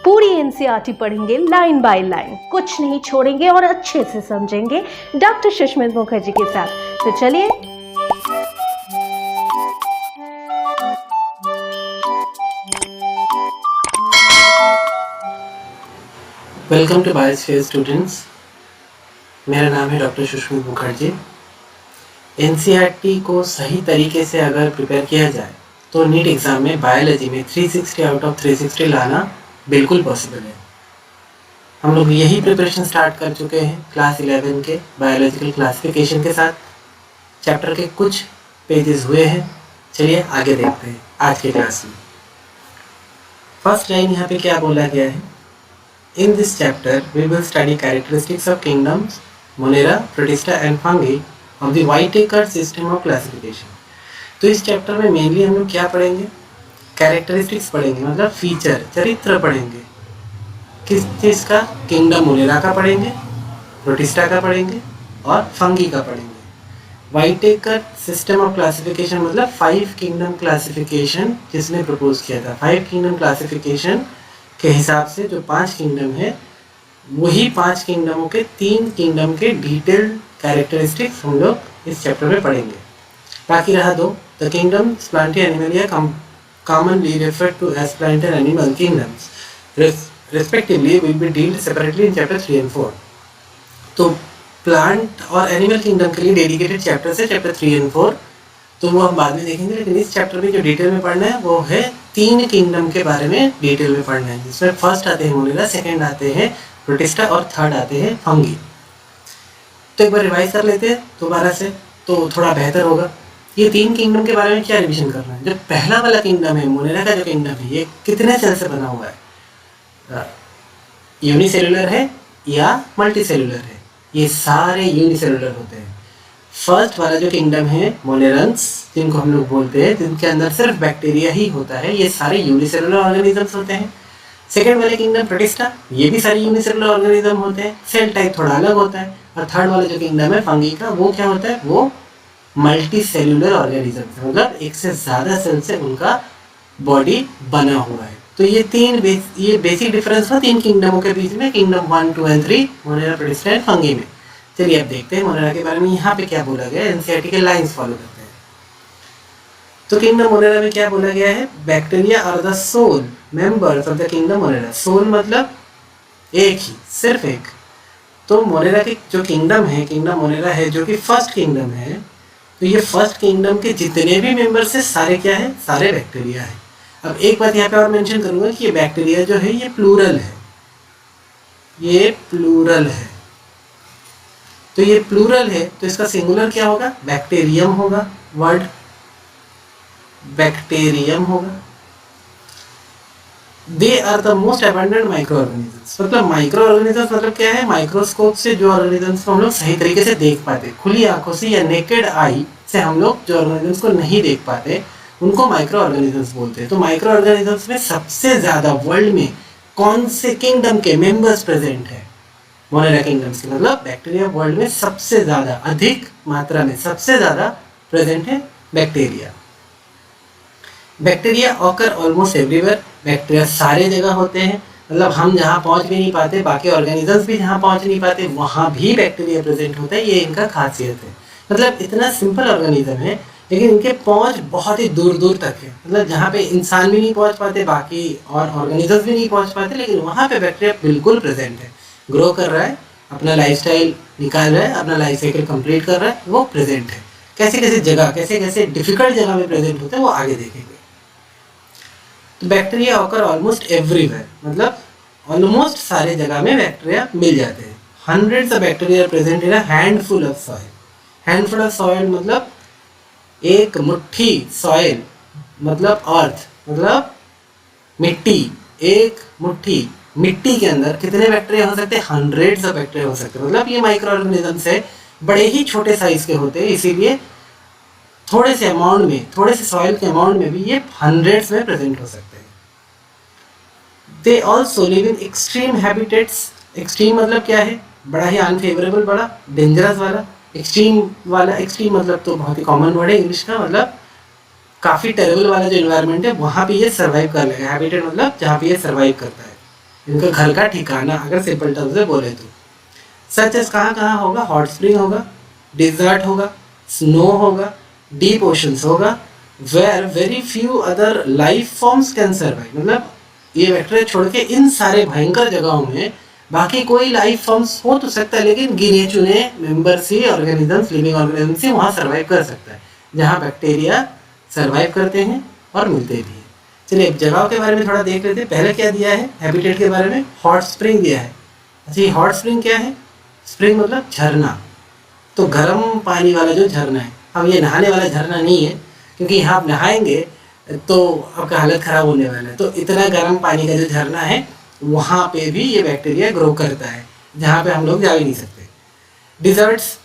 पूरी एनसीईआरटी पढ़ेंगे line by line, कुछ नहीं छोड़ेंगे और अच्छे से समझेंगे डॉक्टर सुष्मित मुखर्जी के साथ। तो चलिए वेलकम टू बायोस्फीयर स्टूडेंट्स। मेरा नाम है डॉक्टर सुष्मित मुखर्जी। एनसीईआरटी को सही तरीके से अगर प्रिपेयर किया जाए तो नीट एग्ज़ाम में बायोलॉजी में 360 आउट ऑफ 360 लाना बिल्कुल पॉसिबल है। हम लोग यही प्रिपरेशन स्टार्ट कर चुके हैं क्लास 11 के बायोलॉजिकल क्लासिफिकेशन के साथ। चैप्टर के कुछ पेजेस हुए हैं, चलिए आगे देखते हैं आज के क्लास में। फर्स्ट लाइन यहाँ पे क्या बोला गया है? In this chapter, we will study characteristics of kingdoms, Monera, Protista and Fungi of the Whittaker system of classification. तो इस चैप्टर में मेनली हम लोग क्या पढ़ेंगे? कैरेक्टरिस्टिक्स पढ़ेंगे, मतलब फीचर, चरित्र पढ़ेंगे। किस चीज़ का? किंगडम मोनेरा का पढ़ेंगे, प्रोटिस्टा का पढ़ेंगे और फंगी का पढ़ेंगे। व्हाइटेकर सिस्टम ऑफ क्लासिफिकेशन मतलब 5 किंगडम क्लासिफिकेशन जिसने प्रपोज किया था। 5 किंगडम क्लासिफिकेशन के हिसाब से जो 5 किंगडम है, वही 5 किंगडमों के 3 किंगडम के डिटेल्ड कैरेक्टरिस्टिक्स हम लोग इस चैप्टर में पढ़ेंगे। बाकी रहा दो, the kingdoms Plantae Animalia commonly referred to as plant and animal kingdoms respectively will be dealt separately in chapter 3 and 4। तो प्लांट और एनिमल किंगडम के लिए डेडिकेटेड चैप्टर्स है चैप्टर 3 and 4, तो वो हम बाद में देखेंगे। लेकिन इस चैप्टर में जो डिटेल में पढ़ना है वो है 3 किंगडम के बारे में डिटेल में पढ़ना है, जिसमें फर्स्ट आते हैं मोनेरा, सेकंड आते हैं प्रोटिस्टा और थर्ड आते हैं फंगी। तो एक बार रिवाइज कर लेते हैं दोबारा से तो थोड़ा बेहतर होगा। ये 3 किंगडम के बारे में क्या रिविजन करना है? जो पहला वाला किंगडम है मोनेरा का, जो किंगडम है ये कितने सेल से बना हुआ है? यूनिसेलुलर है या मल्टीसेलुलर है? ये सारे यूनिसेलुलर होते हैं। फर्स्ट वाला जो किंगडम है मोनेरंस, जिनको हम लोग बोलते हैं, जिनके अंदर सिर्फ बैक्टीरिया ही होता है, ये सारे यूनिसेलुलर ऑर्गेनिजम्स होते हैं। सेकेंड वाले किंगडम प्रोटिस्टा, ये भी सारे यूनिसेलुलर ऑर्गेनिज्म होते हैं, सेल टाइप थोड़ा अलग होता है। और थर्ड वाला जो किंगडम है फंगी का, वो क्या होता है? वो मल्टी सेलुलर ऑर्गेनिज्म, मतलब एक से ज़्यादा सेल से उनका बॉडी बना हुआ है। तो ये ये बेसिक डिफरेंस था 3 किंगडमों के बीच में, kingdom 1, 2 and 3 Monera, protista and fungi में। चलिए अब देखते हैं मोनेरा के बारे में यहाँ पे क्या बोला गया है। एनसीईआरटी के लाइंस फॉलो करते हैं। तो किंगडम मोनेरा में क्या बोला गया है? Bacteria are the sole members of the kingdom Monera. Sole मतलब एक ही, सिर्फ एक। तो मोनेरा की जो किंगडम है, किंगडम मोनेरा है, जो कि फर्स्ट किंगडम है, तो ये फर्स्ट किंगडम के जितने भी मेंबर्स है सारे क्या है? सारे बैक्टीरिया है। अब एक बात यहाँ पे और मेंशन करूंगा कि ये बैक्टीरिया जो है ये प्लूरल है, ये प्लूरल है। तो ये प्लूरल है तो इसका सिंगुलर क्या होगा? बैक्टीरियम होगा। वर्ड बैक्टीरियम होगा। They are the most abundant micro organisms. मतलब माइक्रो ऑर्गेनिजम्स मतलब क्या है? माइक्रोस्कोप से जो ऑर्गेनिजम्स को हम लोग सही तरीके से देख पाते, खुली आंखों से या नेकेड आई से हम लोग जो ऑर्गेनिजम्स को नहीं देख पाते, उनको माइक्रो ऑर्गेनिजम्स बोलते हैं। तो माइक्रो ऑर्गेनिजम्स में सबसे ज्यादा वर्ल्ड में कौन से किंगडम के मेंबर्स प्रेजेंट है? मोनेरा किंगडम्स के, मतलब बैक्टीरिया वर्ल्ड में सबसे ज्यादा, अधिक मात्रा में सबसे ज्यादा प्रेजेंट है bacteria. Bacteria occur almost everywhere. Bacteria सारे जगह होते हैं, मतलब हम जहाँ पहुँच भी नहीं पाते, बाकी ऑर्गेनिजम्स भी जहाँ पहुँच नहीं पाते, वहाँ भी बैक्टीरिया प्रेजेंट होता है। ये इनका खासियत है। मतलब इतना सिंपल ऑर्गेनिज्म है, लेकिन इनके पहुँच बहुत ही दूर दूर तक है। मतलब जहाँ पे इंसान भी नहीं पहुँच पाते, बाकी और ऑर्गेनिजम्स भी नहीं पहुँच पाते, लेकिन वहाँ पे बैक्टीरिया बिल्कुल प्रेजेंट है। ग्रो कर रहा है, अपना लाइफस्टाइल निकाल रहा है, अपना लाइफ साइकिल कंप्लीट कर रहा है, वो प्रेजेंट है। कैसे कैसे जगह, कैसे कैसे डिफिकल्ट जगह में प्रेजेंट होते हैं, वो आगे देखेंगे। तो बैक्टीरिया ऑकर ऑलमोस्ट एवरीवेयर, मतलब ऑलमोस्ट सारे जगह में बैक्टीरिया मिल जाते हैं। Hundreds of bacteria present in a handful of soil. Handful of soil मतलब एक मुट्ठी, सॉइल मतलब अर्थ, मतलब मिट्टी। एक मुट्ठी मिट्टी के अंदर कितने बैक्टीरिया हो सकते हैं? हंड्रेड्स ऑफ बैक्टीरिया हो सकते हैं। मतलब ये माइक्रो ऑर्गेनिजम्स है, बड़े ही छोटे साइज के होते हैं, इसीलिए थोड़े से अमाउंट में, थोड़े से सॉइल के अमाउंट में भी ये हंड्रेड्स में प्रेजेंट हो सकते हैं। They also live in extreme habitats. Extreme मतलब क्या है? बड़ा ही अनफेवरेबल, बड़ा डेंजरस वाला। एक्सट्रीम वाला, एक्सट्रीम मतलब तो बहुत ही कॉमन वर्ड है इंग्लिश का, मतलब काफ़ी टेरेबल वाला जो इन्वायरमेंट है वहाँ पे ये सर्वाइव कर लेगा। हैबिटेट मतलब जहाँ पे ये सर्वाइव करता है। इनका घर का ठिकाना अगर सिंपल टर्म से बोले तो। सच एस कहाँ कहाँ होगा, हॉट स्प्रिंग होगा, डिजर्ट होगा, स्नो होगा, डीप ओशंस होगा, where very few other life forms can survive. मतलब ये बैक्टीरिया छोड़ के इन सारे भयंकर जगहों में बाकी कोई लाइफ फॉर्म्स हो तो सकता है, लेकिन गिने चुने मेंबर्स ही ऑर्गेनिजम्स, लिविंग ऑर्गेनिजम्स ही वहाँ सर्वाइव कर सकता है जहाँ बैक्टीरिया सर्वाइव करते हैं और मिलते भी हैं। चलिए अब जगहों के बारे में थोड़ा देख लेते हैं। पहले क्या दिया है हैबिटेट के बारे में, हॉट स्प्रिंग दिया है। अच्छा, हॉट स्प्रिंग क्या है? स्प्रिंग मतलब झरना, तो गर्म पानी वाला जो झरना है। अब ये नहाने वाला झरना नहीं है, क्योंकि यहाँ आप नहाएंगे तो आपका हालत ख़राब होने वाला है। तो इतना गर्म पानी का जो झरना है वहाँ पे भी ये बैक्टीरिया ग्रो करता है, जहाँ पे हम लोग जा भी नहीं सकते। डिजर्ट्स,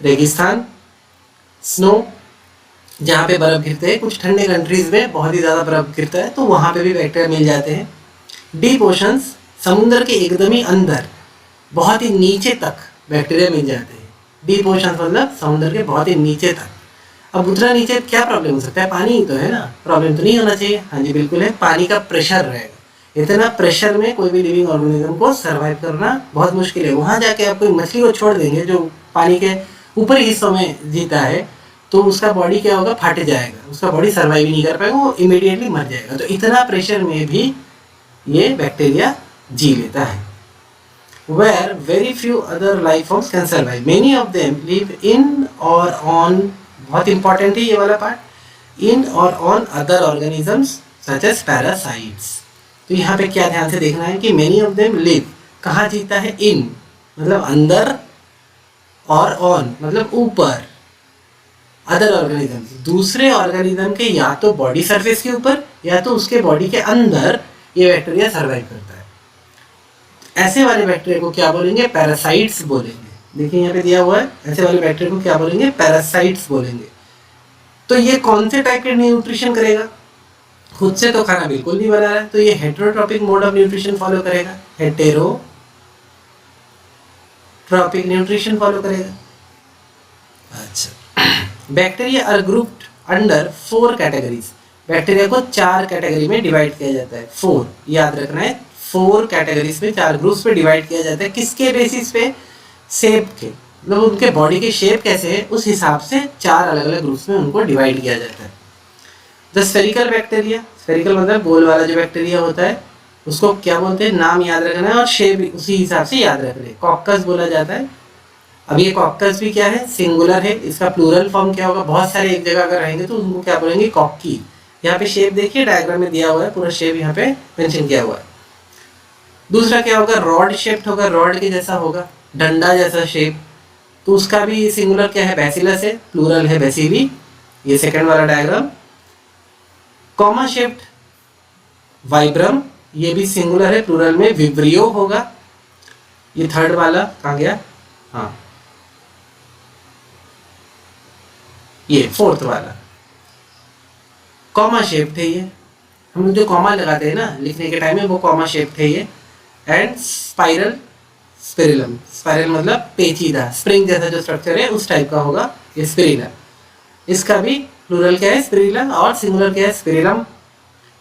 रेगिस्तान, स्नो, जहाँ पे बर्फ़ गिरते हैं। कुछ ठंडे कंट्रीज़ में बहुत ही ज़्यादा बर्फ़ गिरता है तो वहाँ पे भी बैक्टीरिया मिल जाते हैं। डीप ओशंस, समुद्र के एकदम ही अंदर बहुत ही नीचे तक बैक्टीरिया मिल जाते हैं। डीप ओशंस मतलब समुद्र के बहुत ही नीचे तक। अब उतना नीचे क्या प्रॉब्लम हो सकता है? पानी ही तो है ना, प्रॉब्लम तो नहीं होना चाहिए। हाँ जी बिल्कुल है, पानी का प्रेशर रहेगा। इतना प्रेशर में कोई भी लिविंग ऑर्गेनिज्म को सर्वाइव करना बहुत मुश्किल है। वहाँ जाके आप कोई मछली को छोड़ देंगे जो पानी के ऊपरी हिस्सों में जीता है, तो उसका बॉडी क्या होगा? फट जाएगा, उसका बॉडी सर्वाइव नहीं कर पाएगा, वो इमीडिएटली मर जाएगा। तो इतना प्रेशर में भी ये बैक्टीरिया जी लेता है। Where very few other life forms can survive. Many of them live in or on, बहुत important है ये वाला part, in or on other organisms such as parasites. तो यहाँ पे क्या ध्यान से देखना है कि many of them live, कहाँ जीता है? in मतलब अंदर, और on मतलब ऊपर, अदर ऑर्गेनिजम्स दूसरे ऑर्गेनिज्म के या तो बॉडी सरफेस के ऊपर या तो उसके बॉडी के अंदर ये बैक्टीरिया सर्वाइव करता है। ऐसे वाले बैक्टीरिया को क्या बोलेंगे? पैरासाइट्स बोलेंगे। देखिए यहाँ पे दिया हुआ है, ऐसे वाले बैक्टीरिया को क्या बोलेंगे? पैरासाइट्स बोलेंगे। तो ये कौन से टाइप के न्यूट्रिशन करेगा? खुद से तो खाना बिल्कुल नहीं बना रहा है, तो ये heterotrophic mode of nutrition follow करेगा। हेटेरोट्रॉपिक न्यूट्रिशन फॉलो करेगा। अच्छा, bacteria are grouped under 4 categories. Bacteria को 4 कैटेगरी में डिवाइड किया जाता है। 4 याद रखना है, 4 कैटेगरीज में, 4 ग्रुप्स में डिवाइड किया जाता है। किसके बेसिस पे? शेप के, मतलब उनके बॉडी के शेप कैसे है उस हिसाब से 4 अलग अलग ग्रुप्स में उनको डिवाइड किया जाता है। द स्फेरिकल बैक्टीरिया, स्फेरिकल मतलब गोल वाला जो बैक्टीरिया होता है उसको क्या बोलते हैं? नाम याद रखना है और शेप उसी हिसाब से याद रखना है। कॉकस बोला जाता है। अब ये कॉकस भी क्या है? सिंगुलर है। इसका प्लूरल फॉर्म क्या होगा? बहुत सारे एक जगह अगर रहेंगे तो उनको क्या बोलेंगे? कॉकी। यहाँ पे शेप देखिए, डायग्राम में दिया हुआ है, पूरा शेप यहाँ पे मेंशन किया हुआ है। दूसरा क्या होगा? रॉड शेप्ड होगा, रॉड के जैसा होगा, डंडा जैसा शेप। तो उसका भी सिंगुलर क्या है? बैसिलस है, प्लूरल है बैसिली। ये सेकंड वाला डायग्राम। कॉमा शेप्ड वाइब्रम, ये भी सिंगुलर है, प्लूरल में विब्रियो होगा। ये थर्ड वाला कहाँ गया? हाँ, ये फोर्थ वाला कॉमा शेप्ड है। ये हम लोग जो कॉमा लगाते हैं ना लिखने के टाइम में, वो कॉमा शेप्ड है ये। एंड स्पाइरल, स्पिरिलम, स्पाइरल मतलब पेचीदा, स्प्रिंग जैसा जो स्ट्रक्चर है उस टाइप का होगा ये स्पिरिलम। इसका भी प्लूरल क्या है? स्पिरिलम, और सिंगुलर क्या है? स्पिरिलम।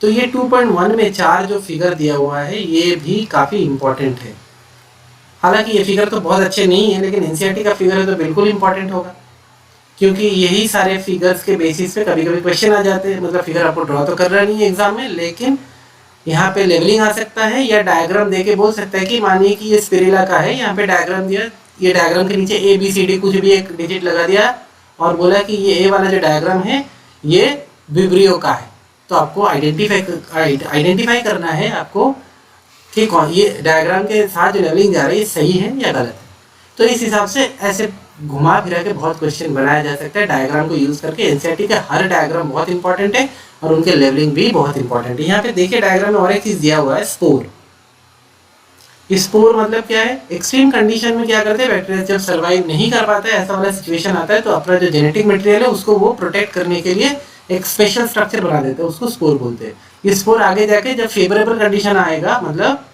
तो ये 2.1 में 4 जो फिगर दिया हुआ है ये भी काफ़ी इंपॉर्टेंट है। हालांकि ये फिगर तो बहुत अच्छे नहीं है, लेकिन एनसीईआरटी का फिगर है तो बिल्कुल इंपॉर्टेंट होगा, क्योंकि यही सारे फिगर्स के बेसिस पे कभी कभी क्वेश्चन आ जाते हैं। मतलब फिगर आपको ड्रॉ तो कर रहा नहीं है एग्जाम में, लेकिन यहाँ पे लेवलिंग आ सकता है या डायग्राम देके बोल सकता है कि मानिए कि ये स्पिरिला का है, यहाँ पे डायग्राम दिया, ये डायग्राम के नीचे ABCD कुछ भी एक डिजिट लगा दिया और बोला कि ये A वाला जो डायग्राम है ये विब्रियो का है। तो आपको आइडेंटिफाई करना है आपको कि कौन ये डायग्राम के साथ जो लेवलिंग जा रही है ये सही है या गलत है। तो इस हिसाब से ऐसे घुमा फिरा के बहुत क्वेश्चन बनाया जा सकता है डायग्राम को यूज करके। एनसीईआरटी का हर डायग्राम बहुत इंपॉर्टेंट है और उनके लेवलिंग भी बहुत इंपॉर्टेंट है। यहाँ पे देखिए डायग्राम में और एक चीज दिया हुआ है, स्पोर। स्पोर मतलब क्या है? एक्सट्रीम कंडीशन में क्या करते हैं बैक्टीरिया जब सर्वाइव नहीं कर पाता है, ऐसा वाला सिचुएशन आता है, तो अपना जो जेनेटिक मटेरियल है उसको वो प्रोटेक्ट करने के लिए एक स्पेशल स्ट्रक्चर बना देते हैं, उसको स्पोर बोलते हैं। ये स्पोर आगे जाके जब फेवरेबल कंडीशन आएगा, मतलब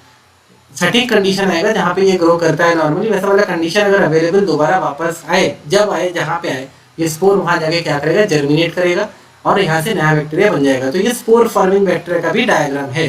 सटीक कंडीशन आएगा जहाँ पे ये ग्रो करता है नॉर्मली, वैसा वाला कंडीशन अगर अवेलेबल दोबारा वापस आए, जब आए जहाँ पे आए, ये स्पोर वहाँ जाके क्या करेगा? जर्मिनेट करेगा और यहाँ से नया बैक्टीरिया बन जाएगा। तो ये स्पोर फॉर्मिंग बैक्टीरिया का भी डायग्राम है।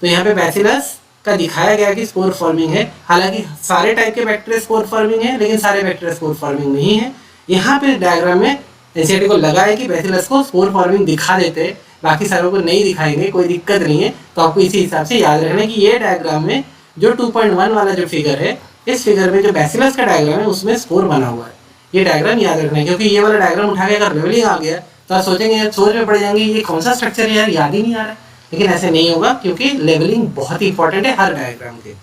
तो यहाँ पे बैसिलस का दिखाया गया कि स्पोर फॉर्मिंग है। हालांकि सारे टाइप के बैक्टीरिया स्पोर फॉर्मिंग है, लेकिन सारे बैक्टीरिया स्पोर फॉर्मिंग नहीं है। यहाँ पे डायग्राम में एनसीईआरटी को लगा है कि बैसिलस को स्पोर फॉर्मिंग दिखा देते हैं, बाकी सारों को नहीं दिखाएंगे, कोई दिक्कत नहीं है। तो आपको इसी हिसाब से याद रखना है कि ये डायग्राम में जो 2.1 वाला जो फिगर है, इस फिगर में जो बैसिलस का डायग्राम है उसमें स्पोर बना हुआ है। ये डायग्राम याद रखना है, क्योंकि ये वाला डायग्राम उठा के अगर लेवलिंग आ गया तो आप सोचेंगे यार, सोच में पड़ जाएंगे ये कौन सा स्ट्रक्चर है यार, याद ही नहीं आ रहा है। लेकिन ऐसे नहीं होगा, क्योंकि लेवलिंग बहुत ही इंपॉर्टेंट है हर डायग्राम के।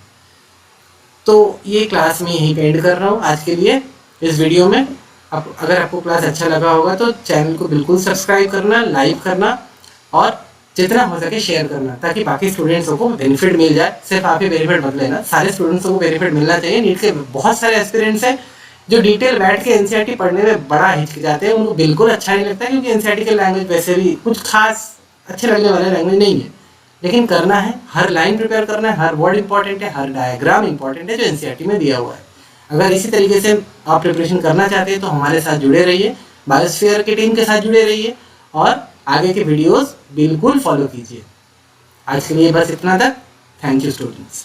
तो ये क्लास में यहीं पे एंड कर रहा हूँ आज के लिए इस वीडियो में। अगर आपको क्लास अच्छा लगा होगा तो चैनल को बिल्कुल सब्सक्राइब करना, लाइक करना और जितना हो सके शेयर करना, ताकि बाकी स्टूडेंट्सों को बेनिफिट मिल जाए। सिर्फ आप ही बेनिफिट मत लेना, सारे स्टूडेंट्सों को बेनिफिट मिलना चाहिए। नीट के बहुत सारे एस्पिरेंट्स हैं जो डिटेल बैठ के एनसीईआरटी पढ़ने में बड़ा हिचकिचाते हैं, उनको बिल्कुल अच्छा नहीं लगता, क्योंकि एनसीईआरटी के लैंग्वेज वैसे भी कुछ खास अच्छे लगने वाले लैंग्वेज नहीं है। लेकिन करना है, हर लाइन प्रिपेयर करना है, हर वर्ड इंपॉर्टेंट है, हर डायग्राम इंपॉर्टेंट है जो एनसीईआरटी में दिया हुआ है। अगर इसी तरीके से आप प्रिपरेशन करना चाहते हैं तो हमारे साथ जुड़े रहिए, बायोस्फीयर की टीम के साथ जुड़े रहिए और आगे के वीडियोस बिल्कुल फॉलो कीजिए। आज के लिए बस इतना तक। Thank you students.